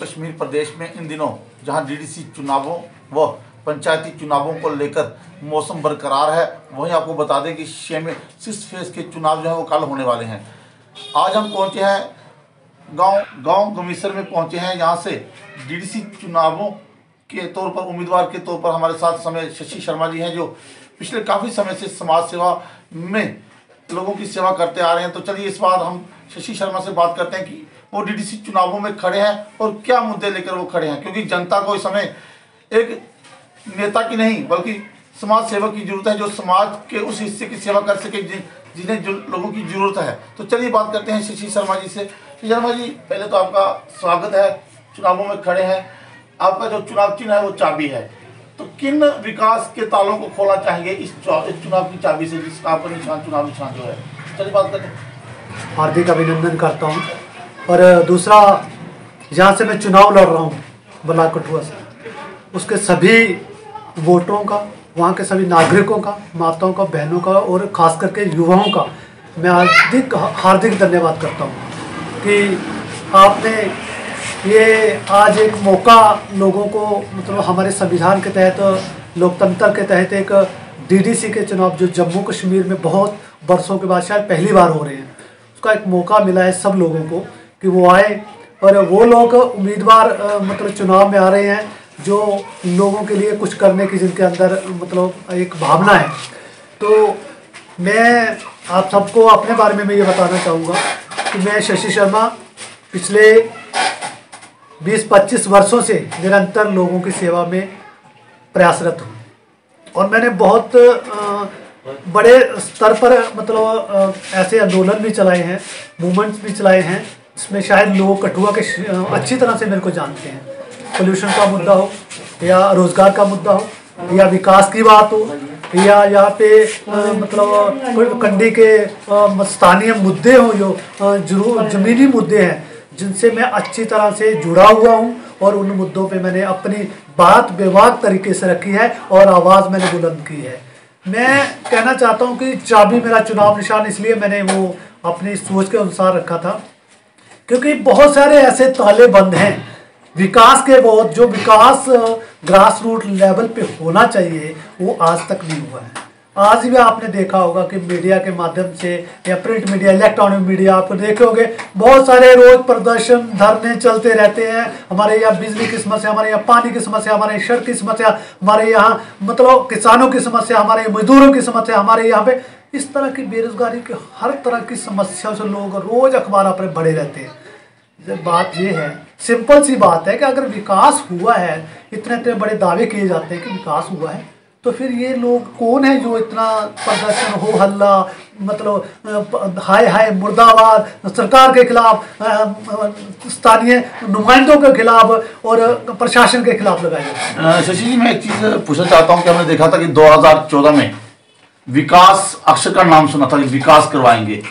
कश्मीर प्रदेश में इन दिनों जहां डीडीसी चुनावों व पंचायती चुनावों को लेकर मौसम बरकरार है, वहीं आपको बता दें कि 6 फेज के चुनाव जो है वो कल होने वाले हैं। आज हम पहुंचे हैं गांव गमीसर में पहुंचे हैं। यहाँ से डीडीसी चुनावों के तौर पर उम्मीदवार के तौर पर हमारे साथ समय शशि शर्मा जी हैं, जो पिछले काफ़ी समय से समाज सेवा में लोगों की सेवा करते आ रहे हैं। तो चलिए इस बार हम शशि शर्मा से बात करते हैं कि वो डीडीसी चुनावों में खड़े हैं और क्या मुद्दे लेकर वो खड़े हैं, क्योंकि जनता को इस समय एक नेता की नहीं बल्कि समाज सेवक की जरूरत है, जो समाज के उस हिस्से की सेवा कर सके जिन्हें जो लोगों की जरूरत है। तो चलिए बात करते हैं शशि शर्मा जी से। शशि शर्मा जी, पहले तो आपका स्वागत है। चुनावों में खड़े हैं, आपका जो चुनाव चिन्ह है वो चाबी है, तो किन विकास के तालों को खोलना चाहिए इस चुनाव की चाबी से, जिसका आपका निशान चुनाव निशान जो है। चलिए बात करते हैं। हार्दिक अभिनंदन करता हूं। और दूसरा, जहां से मैं चुनाव लड़ रहा हूं ब्लॉक कठुआ से, उसके सभी वोटरों का, वहां के सभी नागरिकों का, माताओं का, बहनों का और खास करके युवाओं का मैं हार्दिक धन्यवाद करता हूं कि आपने ये आज एक मौका लोगों को, मतलब हमारे संविधान के तहत, लोकतंत्र के तहत एक डीडीसी के चुनाव जो जम्मू कश्मीर में बहुत बरसों के बाद शायद पहली बार हो रहे हैं, उसका एक मौका मिला है सब लोगों को कि वो आए। और वो लोग उम्मीदवार मतलब चुनाव में आ रहे हैं जो लोगों के लिए कुछ करने की, जिनके अंदर मतलब एक भावना है। तो मैं आप सबको अपने बारे में मैं ये बताना चाहूँगा कि मैं शशि शर्मा पिछले 20-25 वर्षों से निरंतर लोगों की सेवा में प्रयासरत हूँ और मैंने बहुत बड़े स्तर पर मतलब ऐसे आंदोलन भी चलाए हैं, मूवमेंट्स भी चलाए हैं, इसमें शायद लोग कठुआ के अच्छी तरह से मेरे को जानते हैं। पोल्यूशन का मुद्दा हो या रोजगार का मुद्दा हो या विकास की बात हो या यहाँ पे मतलब कंडी के स्थानीय मुद्दे हो, जो ज़मीनी मुद्दे हैं जिनसे मैं अच्छी तरह से जुड़ा हुआ हूँ और उन मुद्दों पे मैंने अपनी बात बेबाक तरीके से रखी है और आवाज़ मैंने बुलंद की है। मैं कहना चाहता हूँ कि चाबी मेरा चुनाव निशान इसलिए मैंने वो अपनी सोच के अनुसार रखा था क्योंकि बहुत सारे ऐसे ताले बंद हैं विकास के, बहुत जो विकास ग्रास रूट लेवल पे होना चाहिए वो आज तक नहीं हुआ है। आज भी आपने देखा होगा कि मीडिया के माध्यम से या प्रिंट मीडिया, इलेक्ट्रॉनिक मीडिया, आप देखे होंगे बहुत सारे रोज प्रदर्शन धरने चलते रहते हैं। हमारे यहाँ बिजली की समस्या, हमारे यहाँ पानी की समस्या, हमारे यहाँ सड़क की समस्या, हमारे यहाँ मतलब किसानों की समस्या, हमारे मजदूरों की समस्या, हमारे यहाँ पे इस तरह की बेरोजगारी की हर तरह की समस्या से लोग रोज अखबार पर बड़े रहते हैं। बात ये है, सिंपल सी बात है कि अगर विकास हुआ है, इतने इतने बड़े दावे किए जाते हैं कि विकास हुआ है, तो फिर ये लोग कौन है जो इतना प्रदर्शन हो हल्ला, मतलब हाय हाय मुर्दाबाद सरकार के खिलाफ, स्थानीय नुमाइंदों के खिलाफ और प्रशासन के खिलाफ लगाए जाते हैं। शशि जी, मैं एक चीज़ पूछना चाहता हूँ कि हमने देखा था कि 2014 में विकास अक्षर का नाम सुना था कि विकास करवाएंगे।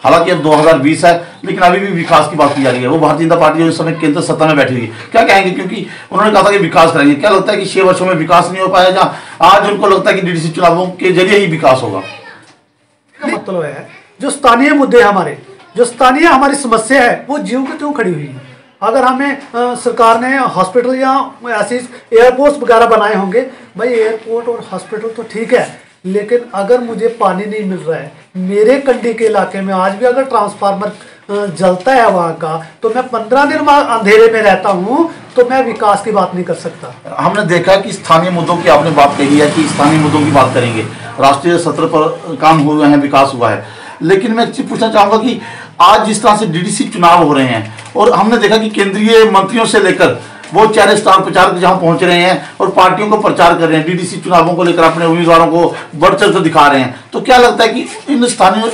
हालांकि अब 2020 है लेकिन अभी भी विकास की बात की जा रही है। वो भारतीय जनता पार्टी जो इस समय केंद्र सत्ता में बैठी हुई है, क्या कहेंगे, क्योंकि उन्होंने कहा था कि विकास करेंगे। क्या लगता है कि 6 वर्षों में विकास नहीं हो पाया, जहाँ आज उनको लगता है कि डीडीसी चुनावों के जरिए ही विकास होगा? मतलब है जो स्थानीय मुद्दे हमारे, जो स्थानीय हमारी समस्या है वो ज्यों की त्यों खड़ी हुई है। अगर हमें सरकार ने हॉस्पिटल या ऐसे एयरपोर्ट वगैरह बनाए होंगे, भाई एयरपोर्ट और हॉस्पिटल तो ठीक है, लेकिन अगर मुझे पानी नहीं मिल रहा है, मेरे कंडी के इलाके में आज भी अगर ट्रांसफार्मर जलता है वहाँ का, तो मैं 15 दिन अंधेरे में रहता हूँ, तो मैं विकास की बात नहीं कर सकता। हमने देखा कि स्थानीय मुद्दों की आपने बात कही है कि स्थानीय मुद्दों की बात करेंगे, राष्ट्रीय सत्र पर काम हुए हैं, विकास हुआ है, लेकिन मैं एक चीज पूछना चाहूँगा कि आज जिस तरह से डीडीसी चुनाव हो रहे हैं और हमने देखा कि केंद्रीय मंत्रियों से लेकर वो चारे स्टार प्रचारक जहां पहुंच रहे हैं और पार्टियों को प्रचार कर रहे हैं, डीडीसी चुनावों को लेकर अपने उम्मीदवारों को बढ़ चढ़ कर दिखा रहे हैं, तो क्या लगता है कि इन स्थानीय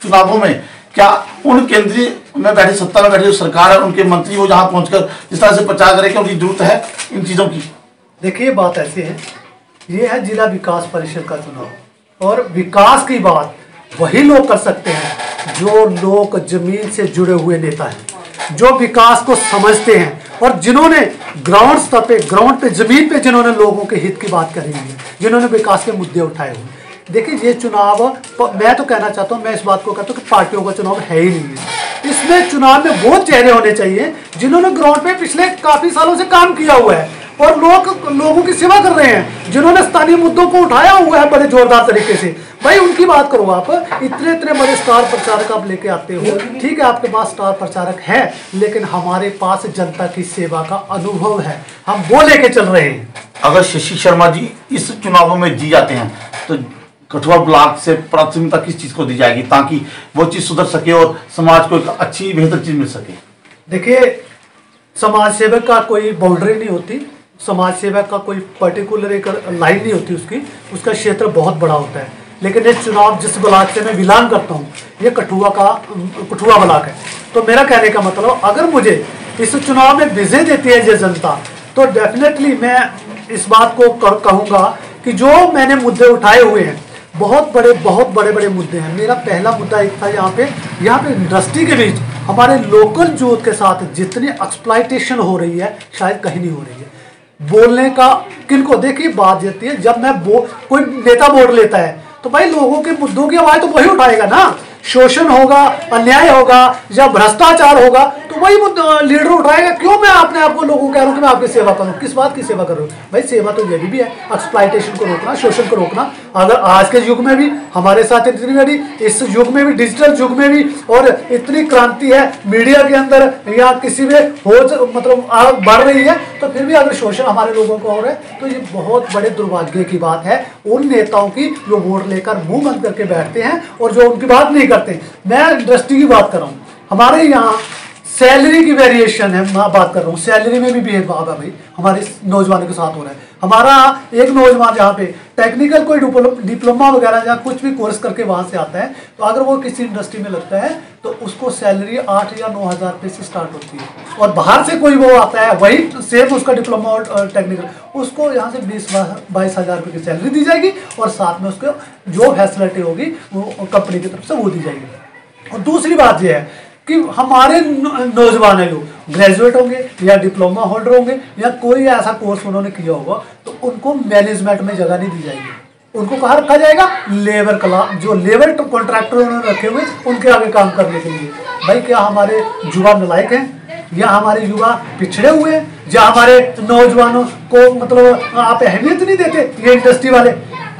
चुनावों में क्या उन केंद्रीय में बैठे, सत्ता में बैठे जो सरकार है, उनके मंत्री वो जहां पहुंचकर जिस तरह से प्रचार करें कि उनकी जरूरत है इन चीजों की? देखिए बात ऐसी है, ये है जिला विकास परिषद का चुनाव और विकास की बात वही लोग कर सकते हैं जो लोग जमीन से जुड़े हुए नेता हैं, जो विकास को समझते हैं और जिन्होंने ग्राउंड स्तर पे, ग्राउंड पे, जमीन पे जिन्होंने लोगों के हित की बात करी हुई है, जिन्होंने विकास के मुद्दे उठाए हुए हैं। देखिए ये चुनाव, मैं तो कहना चाहता हूँ, मैं इस बात को कहता हूँ कि पार्टियों का चुनाव है ही नहीं है। इसमें चुनाव में वो चेहरे होने चाहिए जिन्होंने ग्राउंड पे पिछले काफी सालों से काम किया हुआ है और लोगों की सेवा कर रहे हैं, जिन्होंने स्थानीय मुद्दों को उठाया हुआ है बड़े जोरदार तरीके से। भाई उनकी बात करो। आप इतने इतने बड़े स्टार प्रचारक आप लेके आते हो, ठीक है आपके पास स्टार प्रचारक है, लेकिन हमारे पास जनता की सेवा का अनुभव है, हम वो लेके चल रहे हैं। अगर शशि शर्मा जी इस चुनावों में जी जाते हैं तो कठुआ ब्लॉक से प्राथमिकता किस चीज को दी जाएगी ताकि वो चीज सुधर सके और समाज को एक अच्छी बेहतर चीज मिल सके? देखिए, समाज सेवक का कोई बाउंड्री नहीं होती, समाज सेवक का कोई पर्टिकुलर एक लाइन नहीं होती, उसका क्षेत्र बहुत बड़ा होता है। लेकिन ये चुनाव जिस ब्लॉक से मैं बिलोंग करता हूँ, ये कठुआ ब्लॉक है। तो मेरा कहने का मतलब, अगर मुझे इस चुनाव में विजय देती है ये जनता, तो डेफिनेटली मैं इस बात को कहूँगा कि जो मैंने मुद्दे उठाए हुए हैं, बहुत बड़े मुद्दे हैं। मेरा पहला मुद्दा एक था, यहाँ पे इंडस्ट्री के बीच हमारे लोकल यूथ के साथ जितनी एक्सप्लॉयटेशन हो रही है, शायद कहीं नहीं हो रही है। बोलने का किनको, देखिए बात देती है, जब मैं कोई नेता वोट लेता है तो भाई लोगों के मुद्दों की आवाज तो वही उठाएगा ना। शोषण होगा, अन्याय होगा या भ्रष्टाचार होगा तो वही लीडर उठाएगा। क्यों मैं अपने आप को लोगों को कह रहा हूँ कि मैं आपकी सेवा करूँ? किस बात की सेवा कर रहा हूँ भाई? सेवा तो ये भी है, एक्सप्लॉयटेशन को रोकना, शोषण को रोकना। अगर आज के युग में भी हमारे साथ इतनी बड़ी, इस युग में भी, डिजिटल युग में भी, और इतनी क्रांति है मीडिया के अंदर या किसी में हो मतलब बढ़ रही है, तो फिर भी अगर शोषण हमारे लोगों को हो रहा है तो ये बहुत बड़े दुर्भाग्य की बात है उन नेताओं की जो वोट लेकर मुंह बंद करके बैठते हैं और जो उनकी बात नहीं करते। मैं इंडस्ट्री की बात कर रहा हूँ। हमारे यहाँ सैलरी की वेरिएशन है, मैं बात कर रहा हूँ, सैलरी में भी भेदभाव है भाई, हमारे नौजवानों के साथ हो रहा है। हमारा एक नौजवान जहाँ पे टेक्निकल कोई डिप्लोमा वगैरह या कुछ भी कोर्स करके वहाँ से आता है, तो अगर वो किसी इंडस्ट्री में लगता है तो उसको सैलरी 8 या 9 हज़ार रुपये से स्टार्ट होती है। और बाहर से कोई वो आता है, वही सेम उसका डिप्लोमा और टेक्निकल, उसको यहाँ से 20-22 हज़ार रुपये की सैलरी दी जाएगी और साथ में उसको जो फैसिलिटी होगी वो कंपनी की तरफ से वो दी जाएगी। और दूसरी बात यह है कि हमारे नौजवान है जो ग्रेजुएट होंगे या डिप्लोमा होल्डर होंगे या कोई ऐसा कोर्स उन्होंने किया होगा, तो उनको मैनेजमेंट में जगह नहीं दी जाएगी। उनको कहाँ रखा जाएगा? लेबर क्लास, जो लेबर कॉन्ट्रैक्टर उन्होंने रखे हुए उनके आगे काम करने के लिए। भाई क्या हमारे युवा नालायक हैं या हमारे युवा पिछड़े हुए हैं या हमारे नौजवानों को मतलब आप अहमियत नहीं देते? ये इंडस्ट्री वाले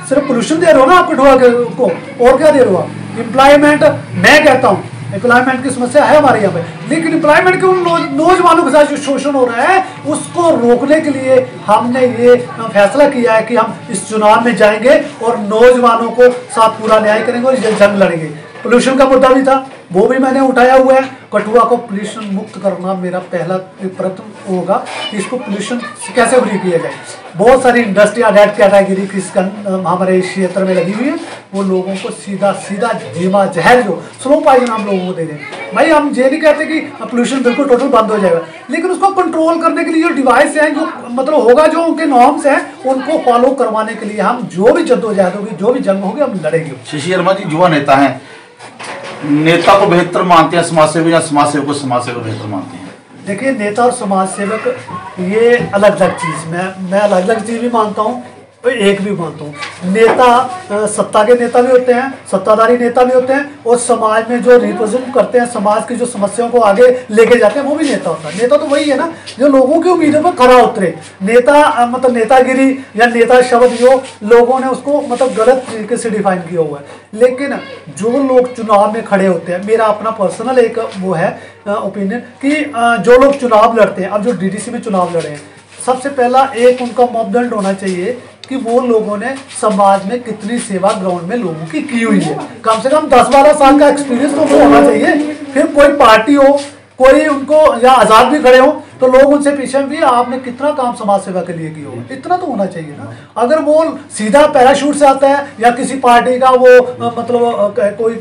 सिर्फ पोल्यूशन दे रहे हो ना आप कठुआ को, और क्या दे रहे हो आप? एम्प्लॉयमेंट, मैं कहता हूँ एम्प्लॉयमेंट की समस्या है हमारे यहाँ पे, लेकिन एम्प्लॉयमेंट के उन नौजवानों के साथ जो शोषण हो रहा है उसको रोकने के लिए हमने ये फैसला किया है कि हम इस चुनाव में जाएंगे और नौजवानों को साथ पूरा न्याय करेंगे और ये जंग लड़ेंगे। पोल्यूशन का मुद्दा भी था, वो भी मैंने उठाया हुआ है। कठुआ को पोल्यूशन मुक्त करना मेरा पहला प्रथम होगा कि इसको पोल्यूशन कैसे फ्री किया जाए। बहुत सारी इंडस्ट्रियाँ रेड कैटेगरी की हमारे क्षेत्र में लगी हुई है, वो लोगों को सीधा धीमा जहर जो स्लो पॉइजन हम लोगों को दे दें। भाई हम ये नहीं कहते कि पोल्यूशन बिल्कुल टोटल बंद हो जाएगा, लेकिन उसको कंट्रोल करने के लिए जो डिवाइस है, जो मतलब होगा, जो उनके नॉर्म्स हैं उनको फॉलो करवाने के लिए हम जो भी जद्दोजहद होगी, जो भी जंग होगी, हम लड़ेंगे। शशि शर्मा जी युवा नेता हैं, नेता को बेहतर मानते हैं समाज सेवक या समाज सेवक को समाज सेवक बेहतर मानते हैं? देखिए, नेता और समाज सेवक ये अलग अलग चीज़, मैं अलग अलग चीज़ भी मानता हूँ, एक भी मानता हूँ। नेता सत्ता के नेता भी होते हैं, सत्ताधारी नेता भी होते हैं, और समाज में जो रिप्रेजेंट करते हैं, समाज की जो समस्याओं को आगे लेके जाते हैं, वो भी नेता होता है। नेता तो वही है ना जो लोगों की उम्मीदों पर खरा उतरे। नेता मतलब नेतागिरी या नेता शब्द जो लोगों ने उसको मतलब गलत तरीके से डिफाइन किया हुआ है। लेकिन जो लोग चुनाव में खड़े होते हैं, मेरा अपना पर्सनल एक वो है ओपिनियन कि जो लोग चुनाव लड़ते हैं, अब जो DDC में चुनाव लड़े हैं, सबसे पहला एक उनका मापदंड होना चाहिए कि वो लोगों ने समाज में कितनी सेवा ग्राउंड में लोगों की हुई है। कम से कम 10-12 साल का एक्सपीरियंस तो वो होना चाहिए। फिर कोई पार्टी हो, कोई उनको या आज़ाद भी खड़े हो, तो लोग उनसे पूछें भी आपने कितना काम समाज सेवा के लिए किया हो। इतना तो होना चाहिए ना। अगर वो सीधा पैराशूट से आता है या किसी पार्टी का वो मतलब कोई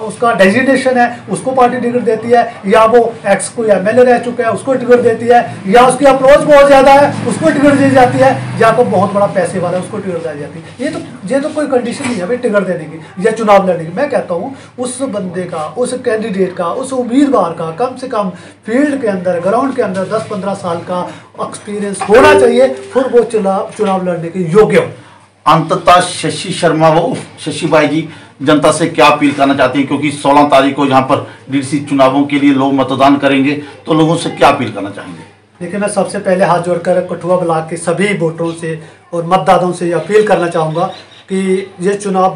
उसका डेजिग्नेशन है, उसको पार्टी टिकट देती है, या वो एक्स कोई MLA रह चुका है उसको टिकट देती है, या उसकी अप्रोच बहुत ज़्यादा है उसको टिकट दी जाती है, या कोई बहुत बड़ा पैसे वाला है उसको टिकट दी जाती है। ये तो कोई कंडीशन नहीं है भाई टिकट देने की या चुनाव लड़ने की। मैं कहता हूँ उस बंदे का, उस कैंडिडेट का, उस उम्मीदवार का कम से कम फील्ड के अंदर, ग्राउंड के अंदर 10-15 साल का एक्सपीरियंस होना चाहिए, फिर वो चुनाव लड़ने के योग्य हो। अंततः शशि शर्मा व शशि भाई जी जनता से क्या अपील करना चाहती हैं, क्योंकि 16 तारीख को यहाँ पर डीडीसी चुनावों के लिए लोग मतदान करेंगे, तो लोगों से क्या अपील करना चाहेंगे? देखिए, मैं सबसे पहले हाथ जोड़कर कठुआ ब्लॉक के सभी वोटरों से और मतदाताओं से ये अपील करना चाहूँगा कि ये चुनाव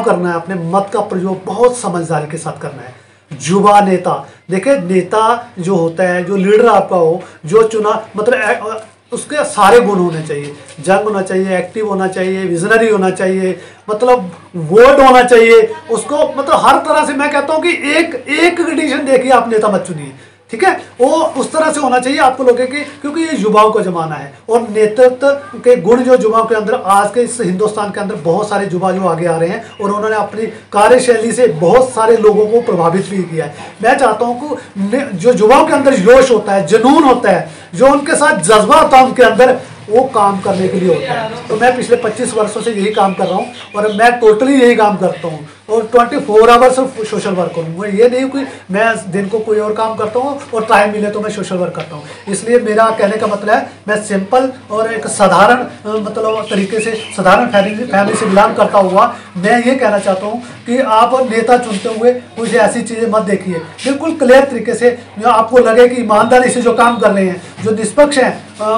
करना है, अपने मत का प्रयोग बहुत समझदारी के साथ करना है। युवा नेता, देखिए नेता जो होता है, जो लीडर आपका हो, जो चुनाव मतलब उसके सारे गुण होने चाहिए। जंग होना चाहिए, एक्टिव होना चाहिए, विजनरी होना चाहिए, मतलब वर्ड होना चाहिए उसको, मतलब हर तरह से मैं कहता हूँ कि एक कंडीशन देखिए आप नेता मत चुनिए, ठीक है, वो उस तरह से होना चाहिए आपको लोगों की, क्योंकि ये युवाओं का जमाना है और नेतृत्व के गुण जो युवाओं के अंदर, आज के इस हिंदुस्तान के अंदर बहुत सारे युवा जो आगे आ रहे हैं और उन्होंने अपनी कार्यशैली से बहुत सारे लोगों को प्रभावित भी किया है। मैं चाहता हूँ कि जो युवाओं के अंदर जोश होता है, जुनून होता है, जो उनके साथ जज्बा होता है उनके अंदर, वो काम करने के लिए होता है। तो मैं पिछले 25 वर्षों से यही काम कर रहा हूँ और मैं टोटली यही काम करता हूँ और 24 आवर्स सोशल वर्क करूँ। ये नहीं कि मैं दिन को कोई और काम करता हूँ और टाइम मिले तो मैं सोशल वर्क करता हूँ। इसलिए मेरा कहने का मतलब है, मैं सिंपल और एक साधारण मतलब तरीके से, साधारण फैमिली से बिलोंग करता हुआ मैं ये कहना चाहता हूँ कि आप नेता चुनते हुए कुछ ऐसी चीज़ें मत देखिए, बिल्कुल क्लियर तरीके से जो आपको लगे कि ईमानदारी से जो काम कर रहे हैं, जो निष्पक्ष हैं,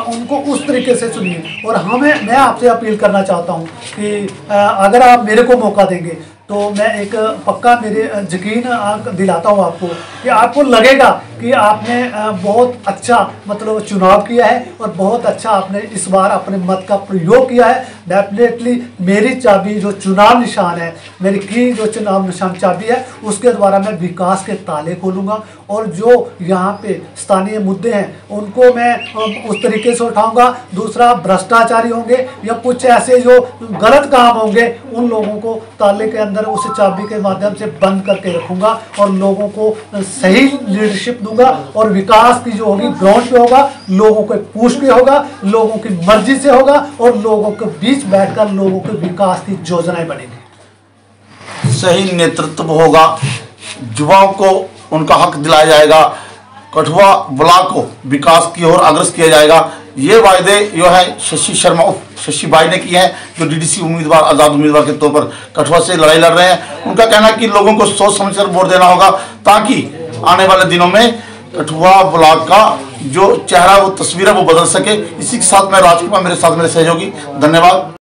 उनको उस तरीके से चुनिए। और मैं आपसे अपील करना चाहता हूँ कि अगर आप मेरे को मौका देंगे तो मैं एक पक्का मेरे यकीन दिलाता हूँ आपको कि आपको लगेगा कि आपने बहुत अच्छा मतलब चुनाव किया है और बहुत अच्छा आपने इस बार अपने मत का प्रयोग किया है। डेफिनेटली मेरी चाबी जो चुनाव निशान है, मेरी की जो चुनाव निशान चाबी है, उसके द्वारा मैं विकास के ताले खोलूँगा और जो यहाँ पे स्थानीय मुद्दे हैं उनको मैं उस तरीके से उठाऊँगा। दूसरा, भ्रष्टाचारी होंगे या कुछ ऐसे जो गलत काम होंगे, उन लोगों को ताले के अंदर उस चाबी के माध्यम से बंद करके रखूंगा और लोगों को सही लीडरशिप दूंगा और विकास की जो होगी ग्राउंड पे होगा, लोगों को पूछ के होगा, लोगों की मर्जी से होगा और लोगों के बीच बैठकर लोगों के विकास की योजनाएं बनेंगी। सही नेतृत्व होगा, युवाओं को उनका हक दिलाया जाएगा, कठुआ ब्लॉक को विकास की ओर अग्रसर किया जाएगा। ये वायदे जो है शशि बाई ने किए हैं, जो डीडीसी उम्मीदवार, आज़ाद उम्मीदवार के तौर पर कठुआ से लड़ाई लड़ रहे हैं। उनका कहना है कि लोगों को सोच समझकर वोट देना होगा, ताकि आने वाले दिनों में कठुआ ब्लॉक का जो चेहरा, वो तस्वीर है, वो बदल सके। इसी के साथ मैं राजकुमार, मेरे साथ मेरे सहयोगी, धन्यवाद।